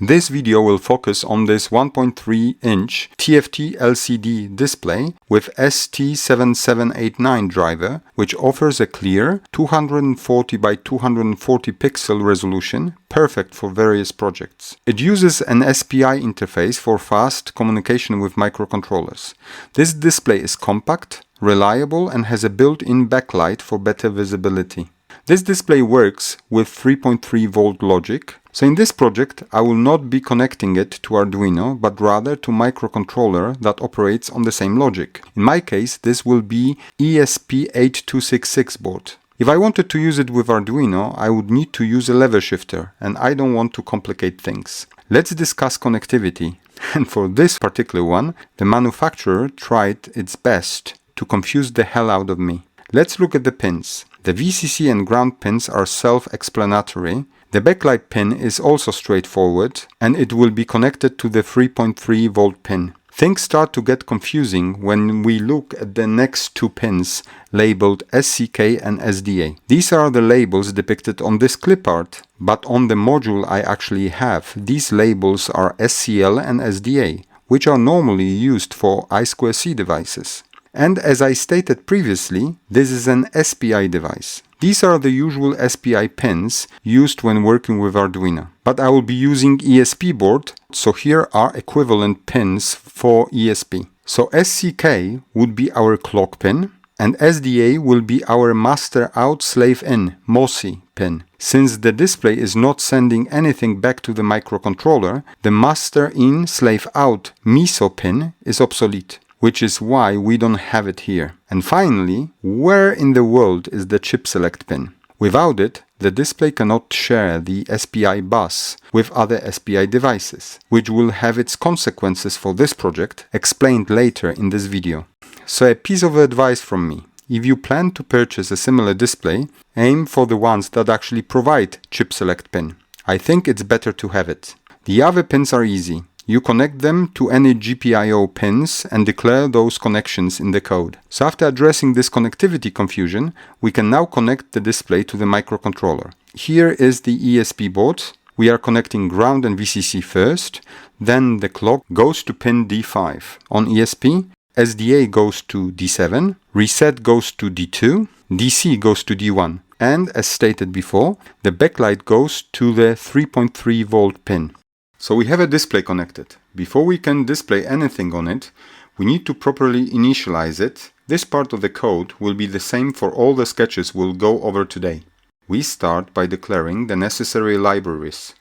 This video will focus on this 1.3-inch TFT LCD display with ST7789 driver, which offers a clear 240 by 240 pixel resolution, perfect for various projects. It uses an SPI interface for fast communication with microcontrollers. This display is compact, reliable, and has a built-in backlight for better visibility. This display works with 3.3 volt logic, so in this project I will not be connecting it to Arduino, but rather to microcontroller that operates on the same logic. In my case, this will be ESP8266 board. If I wanted to use it with Arduino, I would need to use a lever shifter, and I don't want to complicate things. Let's discuss connectivity. And for this particular one, the manufacturer tried its best to confuse the hell out of me. Let's look at the pins. The VCC and ground pins are self-explanatory. The backlight pin is also straightforward, and it will be connected to the 3.3 volt pin. Things start to get confusing when we look at the next two pins labeled SCK and SDA. These are the labels depicted on this clip art, but on the module I actually have, these labels are SCL and SDA, which are normally used for I2C devices. And as I stated previously, this is an SPI device. These are the usual SPI pins used when working with Arduino. But I will be using ESP board, so here are equivalent pins for ESP. So SCK would be our clock pin, and SDA will be our master out slave in MOSI pin. Since the display is not sending anything back to the microcontroller, the master in slave out MISO pin is obsolete, which is why we don't have it here. And finally, where in the world is the chip select pin? Without it, the display cannot share the SPI bus with other SPI devices, which will have its consequences for this project explained later in this video. So a piece of advice from me: if you plan to purchase a similar display, aim for the ones that actually provide chip select pin. I think it's better to have it. The other pins are easy. You connect them to any GPIO pins and declare those connections in the code. So after addressing this connectivity confusion, we can now connect the display to the microcontroller. Here is the ESP board. We are connecting ground and VCC first, then the clock goes to pin D5. On ESP, SDA goes to D7, reset goes to D2, DC goes to D1, and as stated before, the backlight goes to the 3.3 volt pin. So we have a display connected. Before we can display anything on it, we need to properly initialize it. This part of the code will be the same for all the sketches we'll go over today. We start by declaring the necessary libraries.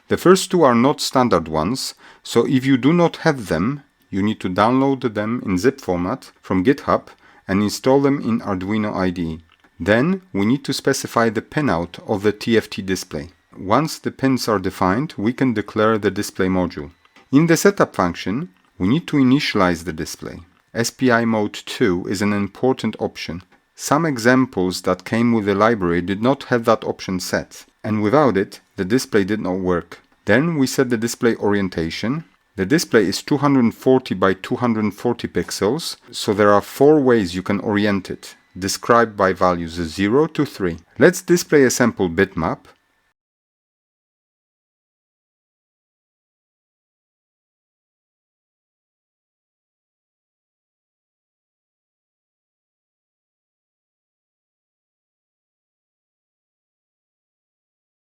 The first two are not standard ones, so if you do not have them, you need to download them in zip format from GitHub and install them in Arduino IDE. Then we need to specify the pinout of the TFT display. Once the pins are defined, we can declare the display module. In the setup function, we need to initialize the display. SPI mode 2 is an important option. Some examples that came with the library did not have that option set, and without it, the display did not work. Then we set the display orientation. The display is 240 by 240 pixels, so there are 4 ways you can orient it, described by values 0 to 3. Let's display a sample bitmap.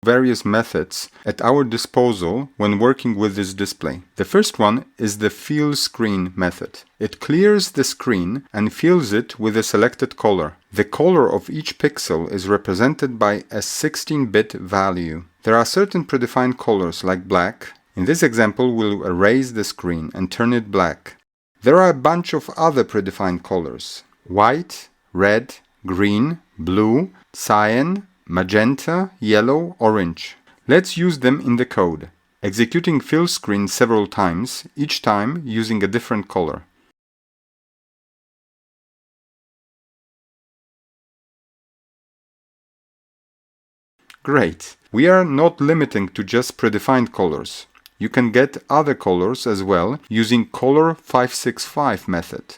Various methods at our disposal when working with this display. The first one is the fillScreen method. It clears the screen and fills it with a selected color. The color of each pixel is represented by a 16-bit value. There are certain predefined colors like black. In this example, we'll erase the screen and turn it black. There are a bunch of other predefined colors: white, red, green, blue, cyan, magenta, yellow, orange. Let's use them in the code, executing fillScreen several times, each time using a different color. Great! We are not limiting to just predefined colors. You can get other colors as well using color 565 method.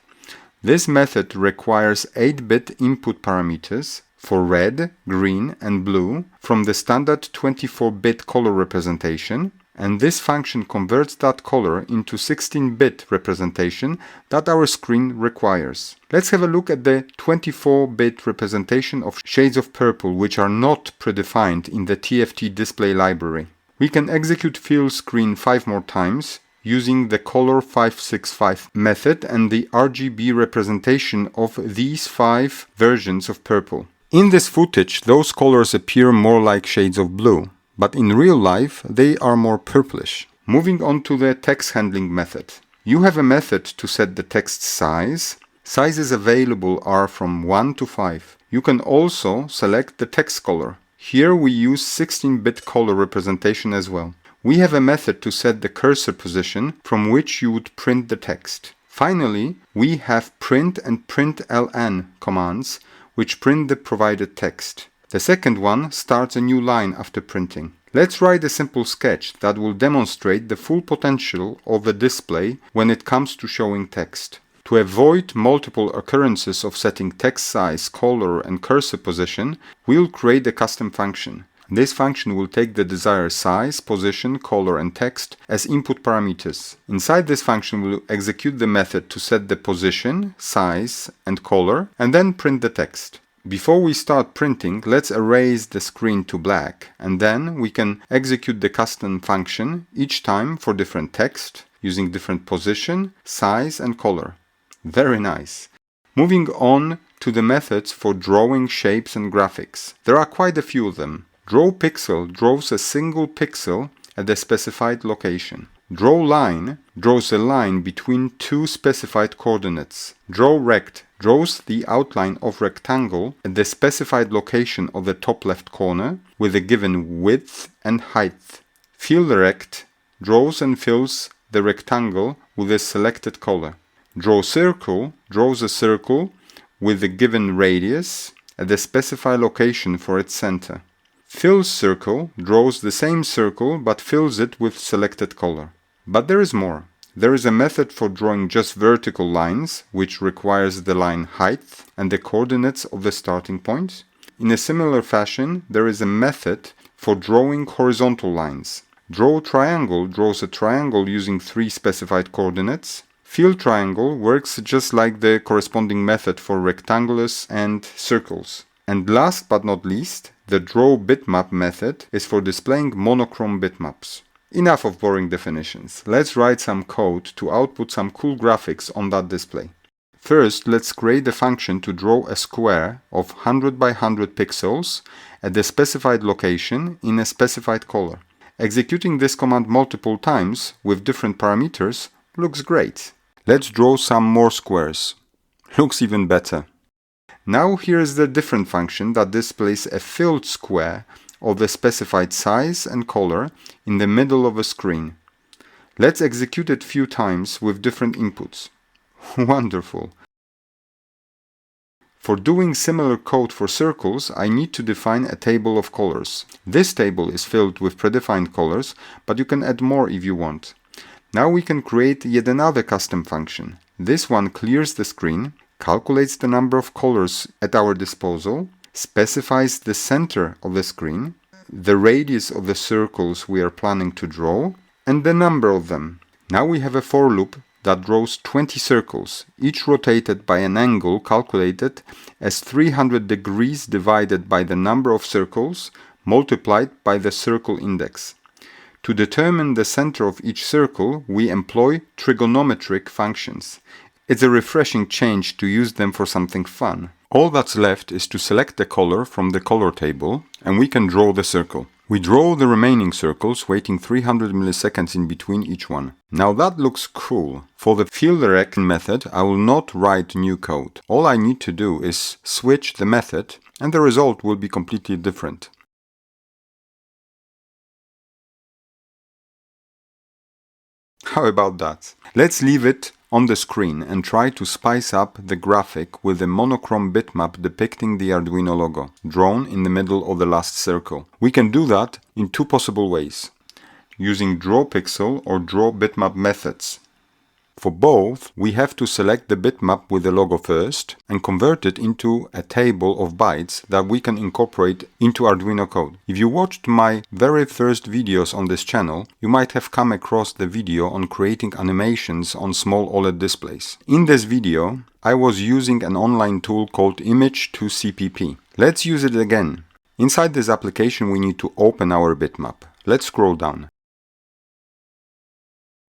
This method requires 8-bit input parameters for red, green and blue from the standard 24-bit color representation and this function converts that color into 16-bit representation that our screen requires. Let's have a look at the 24-bit representation of shades of purple which are not predefined in the TFT display library. We can execute fillScreen 5 more times using the color 565 method and the RGB representation of these 5 versions of purple. In this footage, those colors appear more like shades of blue, but in real life they are more purplish. Moving on to the text handling method. You have a method to set the text size. Sizes available are from 1 to 5. You can also select the text color. Here we use 16-bit color representation as well. We have a method to set the cursor position from which you would print the text. Finally, we have print and println commands which print the provided text. The second one starts a new line after printing. Let's write a simple sketch that will demonstrate the full potential of a display when it comes to showing text. To avoid multiple occurrences of setting text size, color, and cursor position, we'll create a custom function. This function will take the desired size, position, color, and text as input parameters. Inside this function, we'll execute the method to set the position, size, and color, and then print the text. Before we start printing, let's erase the screen to black, and then we can execute the custom function each time for different text, using different position, size, and color. Very nice. Moving on to the methods for drawing shapes and graphics. There are quite a few of them. Draw pixel draws a single pixel at the specified location. Draw line draws a line between two specified coordinates. Draw rect draws the outline of rectangle at the specified location of the top left corner with a given width and height. Fill rect draws and fills the rectangle with a selected color. Draw circle draws a circle with a given radius at the specified location for its center. Fill circle draws the same circle but fills it with selected color. But there is more. There is a method for drawing just vertical lines, which requires the line height and the coordinates of the starting point. In a similar fashion, there is a method for drawing horizontal lines. Draw triangle draws a triangle using 3 specified coordinates. Fill triangle works just like the corresponding method for rectangles and circles. And last but not least, the draw bitmap method is for displaying monochrome bitmaps. Enough of boring definitions. Let's write some code to output some cool graphics on that display. First, let's create a function to draw a square of 100 by 100 pixels at the specified location in a specified color. Executing this command multiple times with different parameters looks great. Let's draw some more squares. Looks even better. Now here is the different function that displays a filled square of the specified size and color in the middle of a screen. Let's execute it few times with different inputs. Wonderful! For doing similar code for circles, I need to define a table of colors. This table is filled with predefined colors, but you can add more if you want. Now we can create yet another custom function. This one clears the screen, calculates the number of colors at our disposal, specifies the center of the screen, the radius of the circles we are planning to draw, and the number of them. Now we have a for loop that draws 20 circles, each rotated by an angle calculated as 300 degrees divided by the number of circles multiplied by the circle index. To determine the center of each circle, we employ trigonometric functions. It's a refreshing change to use them for something fun. All that's left is to select the color from the color table, and we can draw the circle. We draw the remaining circles, waiting 300 milliseconds in between each one. Now that looks cool. For the fillRect method, I will not write new code. All I need to do is switch the method, and the result will be completely different. How about that? Let's leave it on the screen and try to spice up the graphic with a monochrome bitmap depicting the Arduino logo, drawn in the middle of the last circle. We can do that in 2 possible ways, using drawPixel or drawBitmap methods. For both, we have to select the bitmap with the logo first and convert it into a table of bytes that we can incorporate into Arduino code. If you watched my very first videos on this channel, you might have come across the video on creating animations on small OLED displays. In this video, I was using an online tool called Image2CPP. Let's use it again. Inside this application, we need to open our bitmap. Let's scroll down.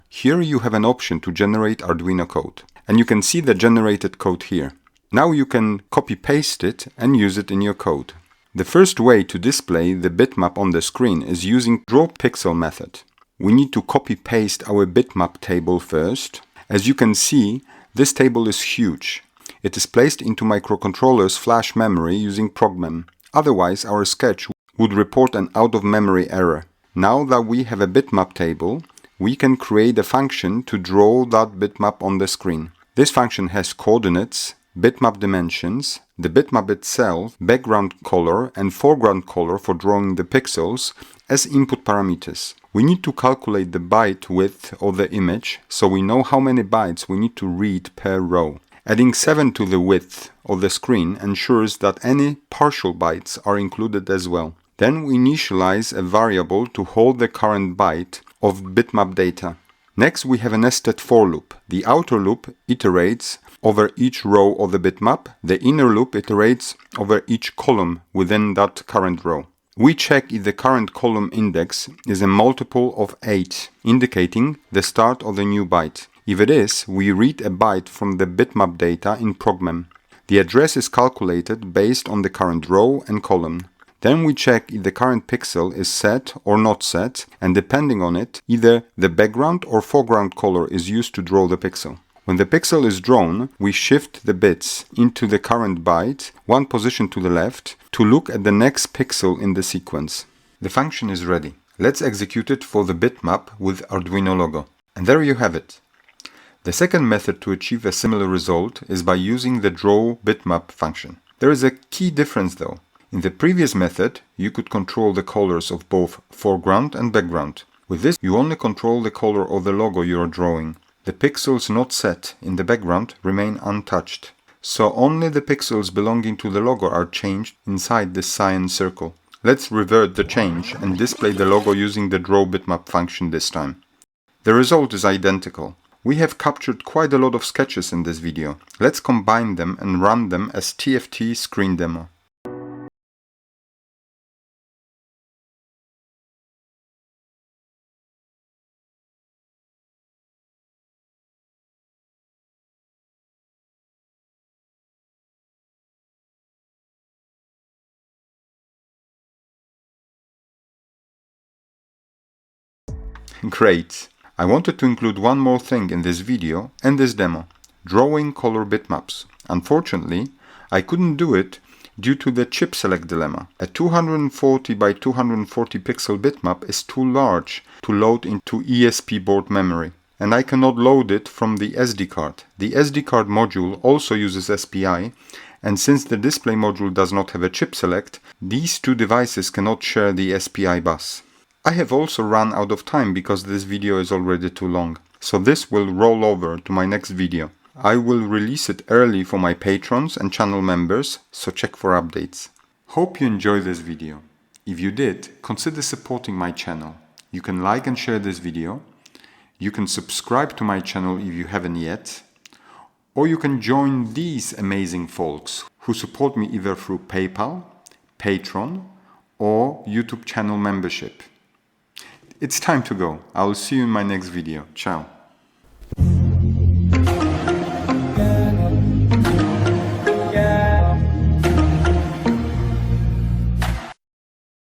Here you have an option to generate Arduino code, and you can see the generated code here. Now you can copy-paste it and use it in your code. The first way to display the bitmap on the screen is using drawPixel method. We need to copy-paste our bitmap table first. As you can see, this table is huge. It is placed into microcontroller's flash memory using progmem. Otherwise, our sketch would report an out-of-memory error. Now that we have a bitmap table, we can create a function to draw that bitmap on the screen. This function has coordinates, bitmap dimensions, the bitmap itself, background color and foreground color for drawing the pixels as input parameters. We need to calculate the byte width of the image so we know how many bytes we need to read per row. Adding 7 to the width of the screen ensures that any partial bytes are included as well. Then we initialize a variable to hold the current byte of bitmap data. Next we have a nested for loop. The outer loop iterates over each row of the bitmap. The inner loop iterates over each column within that current row. We check if the current column index is a multiple of 8, indicating the start of the new byte. If it is, we read a byte from the bitmap data in progmem. The address is calculated based on the current row and column. Then we check if the current pixel is set or not set, and depending on it, either the background or foreground color is used to draw the pixel. When the pixel is drawn, we shift the bits into the current byte, one position to the left, to look at the next pixel in the sequence. The function is ready. Let's execute it for the bitmap with Arduino logo. And there you have it. The second method to achieve a similar result is by using the drawBitmap function. There is a key difference though. In the previous method, you could control the colors of both foreground and background. With this, you only control the color of the logo you are drawing. The pixels not set in the background remain untouched. So only the pixels belonging to the logo are changed inside this cyan circle. Let's revert the change and display the logo using the drawBitmap function this time. The result is identical. We have captured quite a lot of sketches in this video. Let's combine them and run them as TFT screen demo. Great! I wanted to include one more thing in this video and this demo, drawing color bitmaps. Unfortunately, I couldn't do it due to the chip select dilemma. A 240 by 240 pixel bitmap is too large to load into ESP board memory, and I cannot load it from the SD card. The SD card module also uses SPI, and since the display module does not have a chip select, these two devices cannot share the SPI bus. I have also run out of time because this video is already too long, so this will roll over to my next video. I will release it early for my patrons and channel members, so check for updates. Hope you enjoyed this video. If you did, consider supporting my channel. You can like and share this video, you can subscribe to my channel if you haven't yet, or you can join these amazing folks who support me either through PayPal, Patreon, or YouTube channel membership. It's time to go. I will see you in my next video. Ciao.